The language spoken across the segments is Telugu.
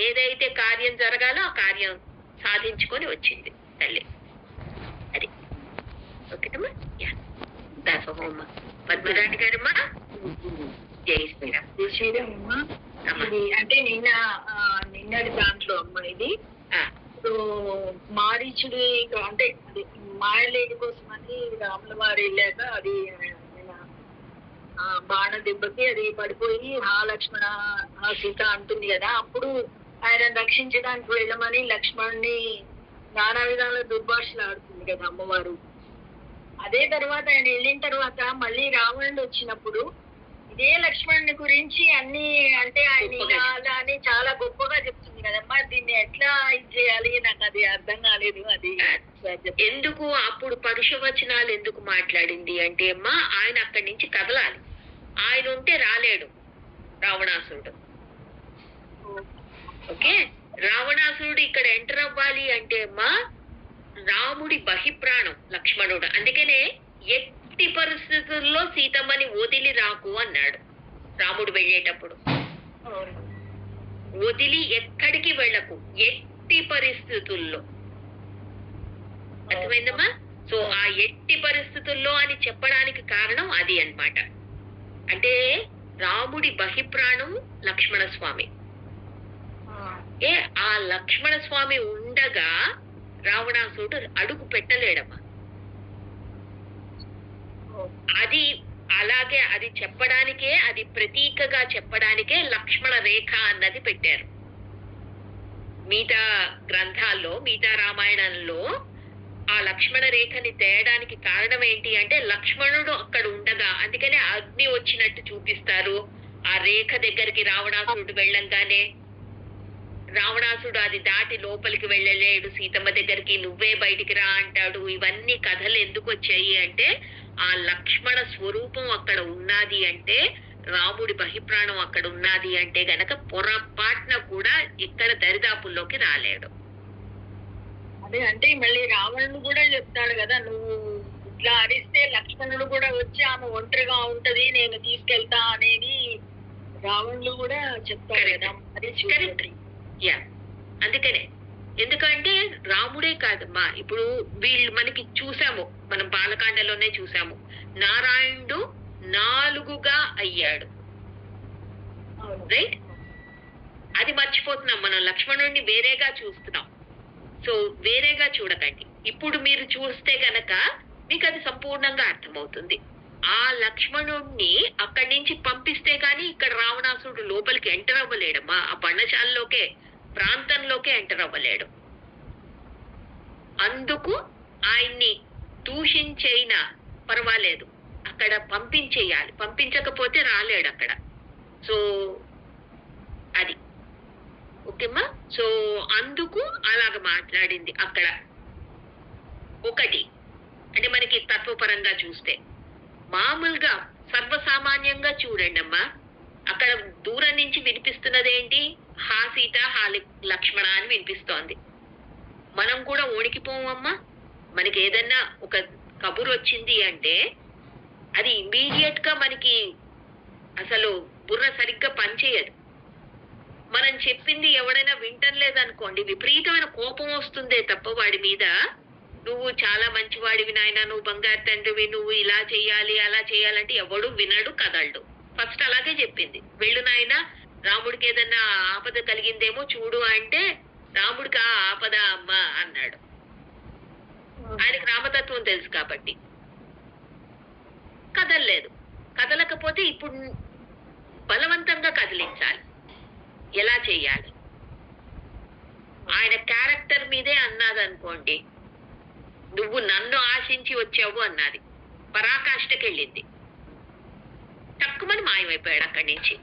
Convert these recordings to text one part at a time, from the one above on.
ఏదైతే కార్యం జరగాలో ఆ కార్యం సాధించుకొని వచ్చింది తల్లి. అది ఓకేనమ్మా. దాసోహమ్మా పద్మరాణి గారమ్మా. జై శ్రీరామ్. జై శ్రీరామ్ అమ్మా. అంటే నిన్నటి దాంట్లో అమ్మ ఇది మారీచుడి అంటే అది మాయలేడి కోసమని రాముల వారు వెళ్ళాక అది బాణ దెబ్బకి అది పడిపోయి లక్ష్మణ సీత అంటుంది కదా. అప్పుడు ఆయన రక్షించడానికి వెళ్ళమని లక్ష్మణ్ణి నానా విధాల దుర్భాషలు ఆడుతుంది కదా అమ్మవారు. అదే తర్వాత ఆయన వెళ్ళిన తర్వాత మళ్ళీ రావణుడు వచ్చినప్పుడు ఇదే లక్ష్మణుని గురించి అన్ని అంటే ఆయన ఇలా అని చాలా గొప్పగా చెప్తుంది కదమ్మా. దీన్ని ఎట్లా ఇది చేయాలి నాకు అది అర్థం కాలేదు. అది ఎందుకు అప్పుడు పరుషవచనాలు ఎందుకు మాట్లాడింది అంటే అమ్మా, ఆయన అక్కడి నుంచి కదలాలి. ఆయన ఉంటే రాలేడు రావణాసురుడు. ఓకే, రావణాసురుడు ఇక్కడ ఎంటర్ అవ్వాలి అంటే అమ్మా రాముడి బహిప్రాణం లక్ష్మణుడు. అందుకనే ఎట్టి పరిస్థితుల్లో సీతమ్మని వదిలి రాకు అన్నాడు రాముడు వెళ్ళేటప్పుడు. వదిలి ఎక్కడికి వెళ్ళకు, ఎట్టి పరిస్థితుల్లో. అర్థమైందమ్మా? సో ఆ ఎట్టి పరిస్థితుల్లో అని చెప్పడానికి కారణం అది అన్నమాట. అంటే రాముడి బహిప్రాణం లక్ష్మణ స్వామి. ఆ లక్ష్మణ స్వామి ఉండగా రావణాసురుడు అడుగు పెట్టలేడమ్మా. అది అలాగే అది చెప్పడానికే, అది ప్రతీకగా చెప్పడానికే లక్ష్మణ రేఖ అన్నది పెట్టారు. మిగతా గ్రంథాల్లో, మిగతా రామాయణంలో ఆ లక్ష్మణ రేఖని తేయడానికి కారణం ఏంటి అంటే లక్ష్మణుడు అక్కడ ఉండగా, అందుకనే అగ్ని వచ్చినట్టు చూపిస్తారు. ఆ రేఖ దగ్గరికి రావణాసురుడు వెళ్ళంగానే రావణాసుడు అది దాటి లోపలికి వెళ్ళలేడు, సీతమ్మ దగ్గరికి నువ్వే బయటికి రా అంటాడు. ఇవన్నీ కథలు ఎందుకు వచ్చాయి అంటే ఆ లక్ష్మణ స్వరూపం అక్కడ ఉన్నది అంటే, రాముడి బహిప్రాణం అక్కడ ఉన్నది అంటే గనక పొరపాటున కూడా ఇక్కడ దరిదాపుల్లోకి రాలేడు. అదే అంటే మళ్ళీ రావణుడు కూడా చెప్తాడు కదా, నువ్వు ఇట్లా అరిస్తే లక్ష్మణుడు కూడా వచ్చి ఆమె ఒంటరిగా ఉంటది నేను తీసుకెళ్తా అనేది రావణుడు కూడా చెప్తాడు కదా. కరెక్ట్. యా, అందుకనే ఎందుకంటే రాముడే కాదమ్మా, ఇప్పుడు వీళ్ళు మనకి చూసాము, మనం బాలకాండలోనే చూసాము, నారాయణుడు 4గా అయ్యాడు. రైట్? అది మర్చిపోతున్నాం మనం, లక్ష్మణుడిని వేరేగా చూస్తున్నాం. సో వేరేగా చూడకండి. ఇప్పుడు మీరు చూస్తే గనక మీకు అది సంపూర్ణంగా అర్థమవుతుంది. ఆ లక్ష్మణుడిని అక్కడి నుంచి పంపిస్తే గాని ఇక్కడ రావణాసురుడు లోపలికి ఎంటర్ అవ్వలేడమ్మా. ఆ పర్ణశాలలోకే, ప్రాంతంలోకే ఎంటర్ అవ్వలేడు. అందుకు ఆయన్ని దూషించైనా పర్వాలేదు, అక్కడ పంపించేయాలి. పంపించకపోతే రాలేడు అక్కడ. సో అది ఓకేమ్మా. సో అందుకు అలాగ మాట్లాడింది అక్కడ. ఒకటి అంటే మనకి తత్వపరంగా చూస్తే, మామూలుగా సర్వసామాన్యంగా చూడండి అమ్మా, అక్కడ దూరం నుంచి వినిపిస్తున్నది ఏంటి? హా సీత హా లక్ష్మణ అని వినిపిస్తోంది. మనం కూడా ఓడికిపోవమ్మా. మనకి ఏదన్నా ఒక కబురు వచ్చింది అంటే అది ఇమ్మీడియట్ గా మనకి అసలు బుర్ర సరిగ్గా పనిచేయదు. మనం చెప్పింది ఎవడైనా వింటం లేదనుకోండి, విపరీతమైన కోపం వస్తుందే తప్ప వాడి మీద, నువ్వు చాలా మంచివాడివి నాయన, నువ్వు బంగారు తండ్రివి, నువ్వు ఇలా చెయ్యాలి అలా చేయాలంటే ఎవడు వినడు, కదలడు. ఫస్ట్ అలాగే చెప్పింది, వెళ్ళు నాయన, రాముడికి ఏదన్నా ఆపద కలిగిందేమో చూడు అంటే రాముడికి ఆ ఆపద అమ్మ అన్నాడు. ఆయనకి రామతత్వం తెలుసు కాబట్టి కదలలేదు. కదలకపోతే ఇప్పుడు బలవంతంగా కదిలించాలి. ఎలా చెయ్యాలి? ఆయన క్యారెక్టర్ మీదే అన్నదనుకోండి, నువ్వు నన్ను ఆశించి వచ్చావు అన్నది, పరాకాష్ఠకెళ్ళింది, తక్కువని మాయమైపోయాడు అక్కడి నుంచి.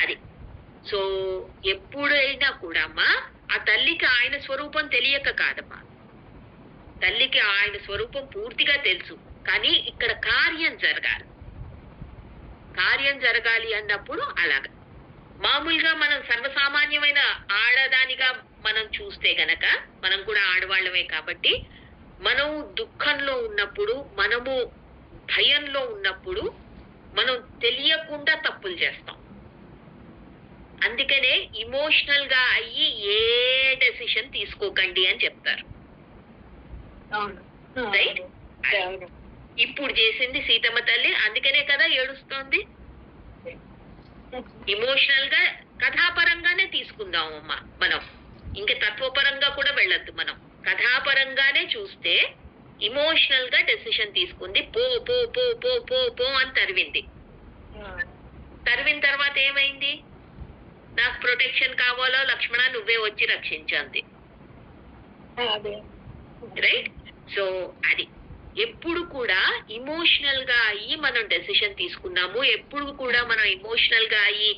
అది. సో ఎప్పుడైనా కూడా అమ్మా ఆ తల్లికి ఆయన స్వరూపం తెలియక కాదమ్మా, తల్లికి ఆయన స్వరూపం పూర్తిగా తెలుసు. కానీ ఇక్కడ కార్యం జరగాలి. కార్యం జరగాలి అన్నప్పుడు అలాగా. మామూలుగా మనం సర్వసామాన్యమైన ఆడదానిగా మనం చూస్తే గనక, మనం కూడా ఆడవాళ్ళమే కాబట్టి, మనం దుఃఖంలో ఉన్నప్పుడు, మనము భయంలో ఉన్నప్పుడు మనం తెలియకుండా తప్పులు చేస్తాం. అందుకనే ఇమోషనల్ గా అయ్యి ఏ డెసిషన్ తీసుకోకండి అని చెప్తారు. రైట్? ఇప్పుడు చేసింది సీతమ్మ తల్లి, అందుకనే కదా ఏడుస్తోంది. ఇమోషనల్ గా కథాపరంగానే తీసుకుందాం అమ్మా మనం, ఇంకా తత్వపరంగా కూడా వెళ్ళొద్దు. మనం కథాపరంగానే చూస్తే ఇమోషనల్ గా డెసిషన్ తీసుకుంది. పో పో పో పో పో పో అని తరివింది. తరివిన తర్వాత ఏమైంది? నాకు ప్రొటెక్షన్ కావాలో లక్ష్మణ నువ్వే వచ్చి రక్షించండి. రైట్? సో అది ఎప్పుడు కూడా ఇమోషనల్ గా అయ్యి మనం డెసిషన్ తీసుకున్నాము, ఎప్పుడు కూడా మనం ఇమోషనల్ గా అయ్యి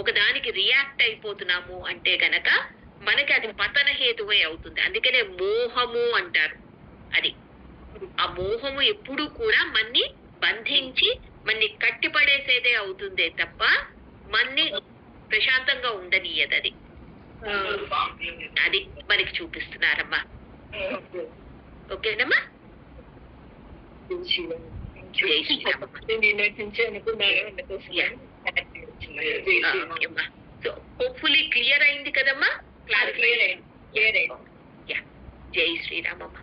ఒకదానికి రియాక్ట్ అయిపోతున్నాము అంటే గనక మనకి అది పతన హేతువే అవుతుంది. అందుకనే మోహము అంటారు. అది ఆ మోహము ఎప్పుడు కూడా మన్ని బంధించి మన్ని కట్టిపడేసేదే అవుతుందే తప్ప మన్ని ప్రశాంతంగా ఉండనీయదు. అది అది మనకి చూపిస్తున్నారమ్మా. ఓకేనమ్మా? జై శ్రీరామ్. సో హోప్ఫుల్లీ క్లియర్ అయింది కదమ్మా? జై శ్రీరామ్ అమ్మా.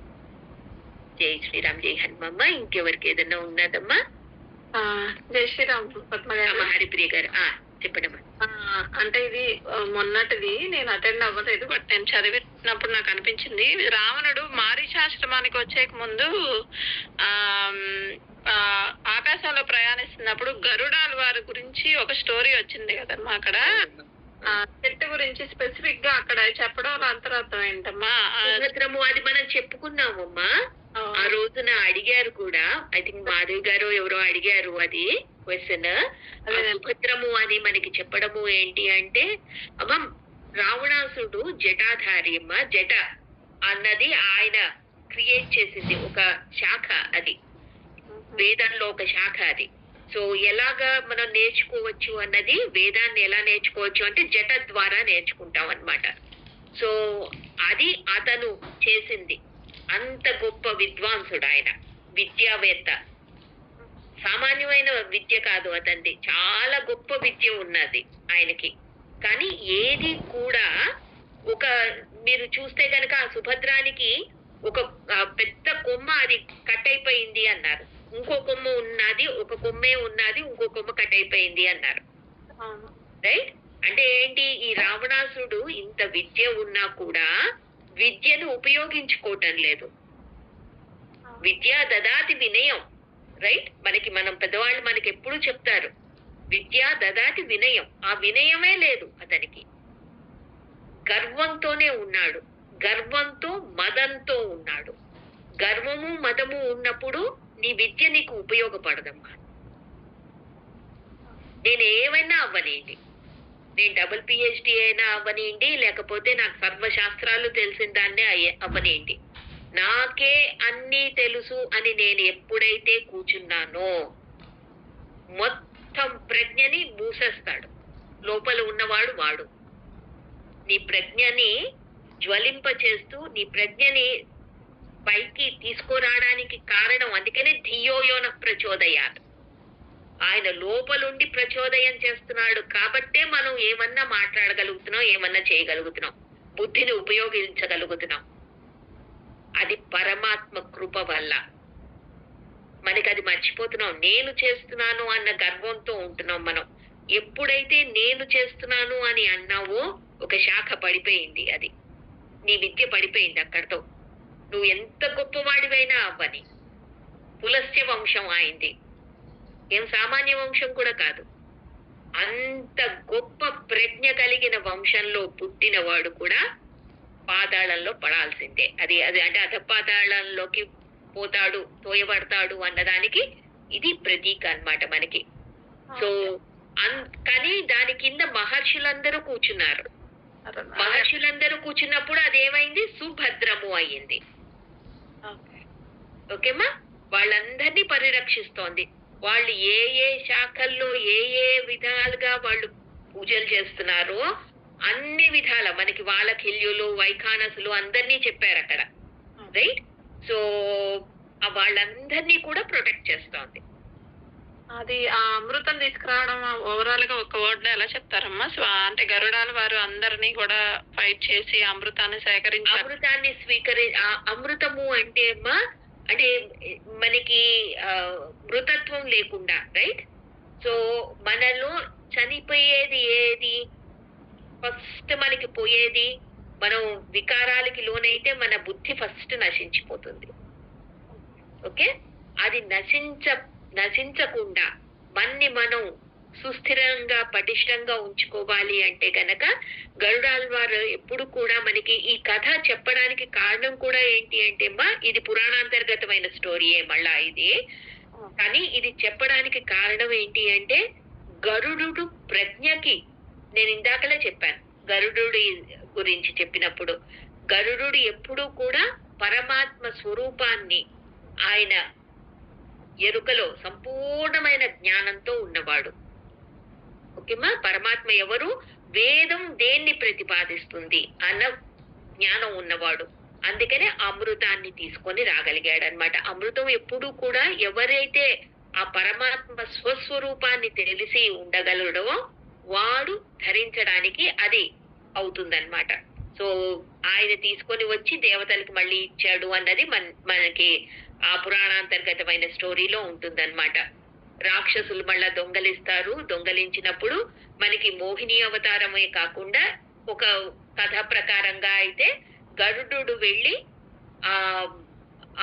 జై శ్రీరామ్. జై హనుమమ్మ. ఇంకెవరికి ఏదన్నా ఉన్నదమ్మా? జై శ్రీరామ్ పద్మ గారు. హరిప్రియ గారు చెప్పండమ్మా. అంటే ఇది మొన్నటిది నేను అటెండ్ అవ్వలేదు, బట్ నేను చదివినప్పుడు నాకు అనిపించింది రావణుడు మారీచాశ్రమానికి వచ్చేక ముందు ఆకాశంలో ప్రయాణిస్తున్నప్పుడు గరుడాల వారి గురించి ఒక స్టోరీ వచ్చింది కదమ్మా. అక్కడ చెట్టు గురించి స్పెసిఫిక్ గా అక్కడ చెప్పడం అంతరార్థం ఏంటమ్మా? అది మనం చెప్పుకున్నామమ్మా. ఆ రోజున అడిగారు కూడా, ఐ థింక్ మాధవి గారు ఎవరో అడిగారు అది క్వశ్చన్. సుభద్రము అని మనకి చెప్పడము ఏంటి అంటే అమ్మ రావణాసుడు జటాధారి అమ్మ. జట అన్నది ఆయన క్రియేట్ చేసింది ఒక శాఖ, అది వేదంలో ఒక శాఖ. అది సో ఎలాగా మనం నేర్చుకోవచ్చు అన్నది, వేదాన్ని ఎలా నేర్చుకోవచ్చు అంటే జట ద్వారా నేర్చుకుంటాం అన్నమాట. సో అది అతను చేసింది. అంత గొప్ప విద్వాంసుడు ఆయన, విద్యావేత్త. సామాన్యమైన విద్య కాదు అతనిది, చాలా గొప్ప విద్య ఉన్నది ఆయనకి. కానీ ఏది కూడా ఒక మీరు చూస్తే కనుక ఆ సుభద్రానికి ఒక పెద్ద కొమ్మ అది కట్ అయిపోయింది అన్నారు, ఇంకో కొమ్మ ఉన్నది, ఒక కొమ్మే ఉన్నది, ఇంకో కొమ్మ కట్ అయిపోయింది అన్నారు. రైట్? అంటే ఏంటి? ఈ రావణాసుడు ఇంత విద్య ఉన్నా కూడా విద్యను ఉపయోగించుకోవటం లేదు. విద్యా దదాతి వినయం. రైట్? మనం పెద్దవాళ్ళు మనకి ఎప్పుడు చెప్తారు, విద్యా దదాతి వినయం. ఆ వినయమే లేదు అతనికి. గర్వంతోనే ఉన్నాడు, గర్వంతో మదంతో ఉన్నాడు. గర్వము మదము ఉన్నప్పుడు నీ విద్య నీకు ఉపయోగపడదమ్మా. నేను ఏమైనా అవ్వనియండి, నేను డబుల్ పిహెచ్డి అయినా అవ్వనియండి, లేకపోతే నాకు సర్వశాస్త్రాలు తెలిసిన దాన్నే అవ్వనియండి, నాకే అన్నీ తెలుసు అని నేను ఎప్పుడైతే కూర్చున్నానో మొత్తం ప్రజ్ఞని మూసేస్తాడు లోపల ఉన్నవాడు. వాడు నీ ప్రజ్ఞని జ్వలింప చేస్తూ నీ ప్రజ్ఞని పైకి తీసుకురావడానికి కారణం. అందుకనే ధియోయోన ప్రచోదయాలు, ఆయన లోపలుండి ప్రచోదయం చేస్తున్నాడు కాబట్టే మనం ఏమన్నా మాట్లాడగలుగుతున్నాం, ఏమన్నా చేయగలుగుతున్నాం, బుద్ధిని ఉపయోగించగలుగుతున్నాం. అది పరమాత్మ కృప వల్ల. మనకి అది మర్చిపోతున్నాం. నేను చేస్తున్నాను అన్న గర్వంతో ఉంటున్నాం మనం. ఎప్పుడైతే నేను చేస్తున్నాను అని అన్నావో ఒక శాఖ పడిపోయింది, అది నీ విద్య పడిపోయింది అక్కడితో. నువ్వు ఎంత గొప్పవాడివైనా అవ్వని. పులస్య వంశం అయింది, ఏం సామాన్య వంశం కూడా కాదు. అంత గొప్ప ప్రజ్ఞ కలిగిన వంశంలో పుట్టినవాడు కూడా పాతాళంలో పడాల్సిందే. అది అది అంటే అధపాతాళంలోకి పోతాడు, తోయబడతాడు అన్నదానికి ఇది ప్రతీక అన్నమాట మనకి. సో కానీ దాని కింద మహర్షులందరూ కూర్చున్నారు. మహర్షులందరూ కూర్చున్నప్పుడు అదేమైంది? సుభద్రము అయ్యింది. ఓకేమా? వాళ్ళందరినీ పరిరక్షిస్తోంది. వాళ్ళు ఏ ఏ శాఖల్లో ఏ ఏ విధాలుగా వాళ్ళు పూజలు చేస్తున్నారో అన్ని విధాల మనకి వాళ్ళకిల్యులు, వైఖానసులు అందరినీ చెప్పారు అక్కడ. రైట్? సో వాళ్ళందరినీ కూడా ప్రొటెక్ట్ చేస్తోంది. అది ఆ అమృతం తీసుకురావడం ఓవరాల్ గా ఒక వర్డ్ లో ఎలా చెప్తారమ్మా? అంటే గరుడాల వారు అందరినీ కూడా ఫైట్ చేసి అమృతాన్ని సేకరించారు. అమృతాన్ని అమృతము అంటే అమ్మా, అంటే మనకి మృతత్వం లేకుండా, రైట్? సో మనలో చనిపోయేది ఏది? ఫస్ట్ మనకి పోయేది, మనం వికారాలకి లోనైతే మన బుద్ధి ఫస్ట్ నశించిపోతుంది. ఓకే, అది నశించకుండా మనం సుస్థిరంగా పటిష్టంగా ఉంచుకోవాలి అంటే గనక గరుడాల్ వారు ఎప్పుడు కూడా మనకి ఈ కథ చెప్పడానికి కారణం కూడా ఏంటి అంటే అమ్మా, ఇది పురాణాంతర్గతమైన స్టోరీయే మళ్ళా ఇది. కానీ ఇది చెప్పడానికి కారణం ఏంటి అంటే గరుడు ప్రజ్ఞకి, నేను ఇందాకలే చెప్పాను గరుడు గురించి చెప్పినప్పుడు, గరుడు ఎప్పుడూ కూడా పరమాత్మ స్వరూపాన్ని ఆయన ఎరుకలో సంపూర్ణమైన జ్ఞానంతో ఉన్నవాడు. ఓకేమా, పరమాత్మ ఎవరు? వేదం దేన్ని ప్రతిపాదిస్తుంది అన్న జ్ఞానం ఉన్నవాడు. అందుకనే అమృతాన్ని తీసుకొని రాగలిగాడు అనమాట. అమృతం ఎప్పుడూ కూడా ఎవరైతే ఆ పరమాత్మ స్వస్వరూపాన్ని తెలిసి ఉండగలడో వాడు ధరించడానికి అది అవుతుందన్నమాట. సో ఆయన తీసుకొని వచ్చి దేవతలకు మళ్ళీ ఇచ్చాడు అన్నది మనకి ఆ పురాణాంతర్గతమైన స్టోరీలో ఉంటుందన్నమాట. రాక్షసులు మళ్ళా దొంగలిస్తారు, దొంగలించినప్పుడు మనకి మోహిని అవతారమే కాకుండా ఒక కథ ప్రకారంగా అయితే గరుడు వెళ్ళి ఆ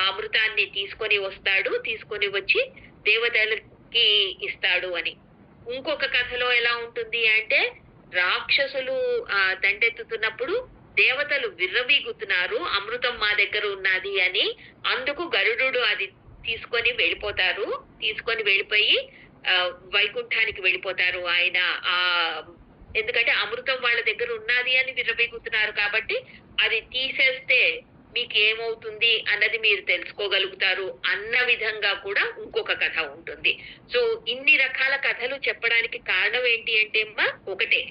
అమృతాన్ని తీసుకొని వస్తాడు, తీసుకొని వచ్చి దేవతలకి ఇస్తాడు అని. ఇంకొక కథలో ఎలా ఉంటుంది అంటే రాక్షసులు దండెత్తుతున్నప్పుడు దేవతలు విర్రవీగుతున్నారు, అమృతం మా దగ్గర ఉన్నది అని. అందుకు గరుడు అది తీసుకొని వెళ్ళిపోతారు, తీసుకొని వెళ్ళిపోయి వైకుంఠానికి వెళ్ళిపోతారు ఆయన. ఎందుకంటే అమృతం వాళ్ళ దగ్గర ఉన్నది అని విర్రవీగుతున్నారు కాబట్టి అది తీసేస్తే మీకు ఏమవుతుంది అన్నది మీరు తెలుసుకోగలుగుతారు అన్న విధంగా కూడా ఇంకొక కథ ఉంటుంది. సో ఇన్ని రకాల కథలు చెప్పడానికి కారణం ఏంటి అంటే అమ్మా, ఒకటే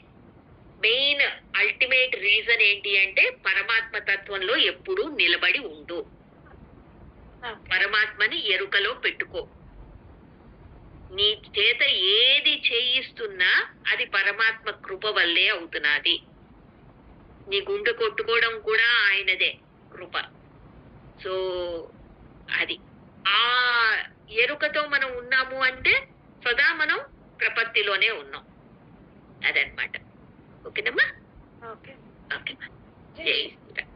మెయిన్ అల్టిమేట్ రీజన్ ఏంటి అంటే పరమాత్మ తత్వంలో ఎప్పుడూ నిలబడి ఉండు, పరమాత్మని ఎరుకలో పెట్టుకో. నీ చేత ఏది చేయిస్తున్నా అది పరమాత్మ కృప వల్లే అవుతున్నది. నీ గుండె కొట్టుకోవడం కూడా ఆయనదే కృప. సో అది ఆ ఎరుకతో మనం ఉన్నాము అంటే సదా మనం ప్రపత్తిలోనే ఉన్నాం, అదనమాట. ఓకేనమ్మా? ఓకేమ్మా, జై శ్రీరామ్.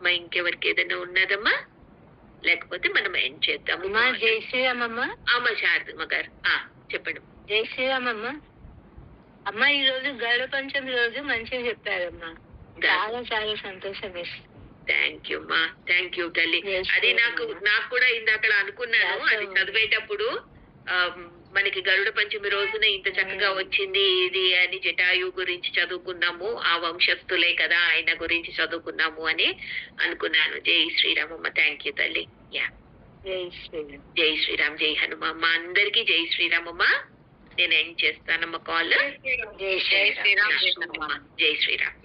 మా ఇంకెవరికి ఏదైనా ఉన్నదమ్మా? లేకపోతే మనం ఏం చేద్దాము? జై శ్రీరామమ్మ. అమ్మ శారదమ్మ గారు చెప్పండి. జై శ్రీరామమ్మ. అమ్మ ఈ రోజు గరుడ పంచమి రోజు మంచిగా చెప్పారమ్మా, చాలా చాలా సంతోషం వేస్తుంది. థ్యాంక్ యూ అమ్మా, థ్యాంక్ యూ తల్లి. అది నాకు కూడా ఇందాక అనుకున్నాను, అది చదివేటప్పుడు మనకి గరుడ పంచమి రోజున ఇంత చక్కగా వచ్చింది ఇది అని, జటాయు గురించి చదువుకున్నాము, ఆ వంశస్థులే కదా ఆయన గురించి చదువుకున్నాము అని అనుకున్నాను. జై శ్రీరామమ్మ, థ్యాంక్ యూ తల్లి. యా, జై శ్రీరామ్. జై శ్రీరామ్, జై హనుమ. మా అందరికి జై శ్రీరామమ్మ. నేను ఏం చేస్తానమ్మా కాల్. జై శ్రీరామ్. జై శ్రీరామ్.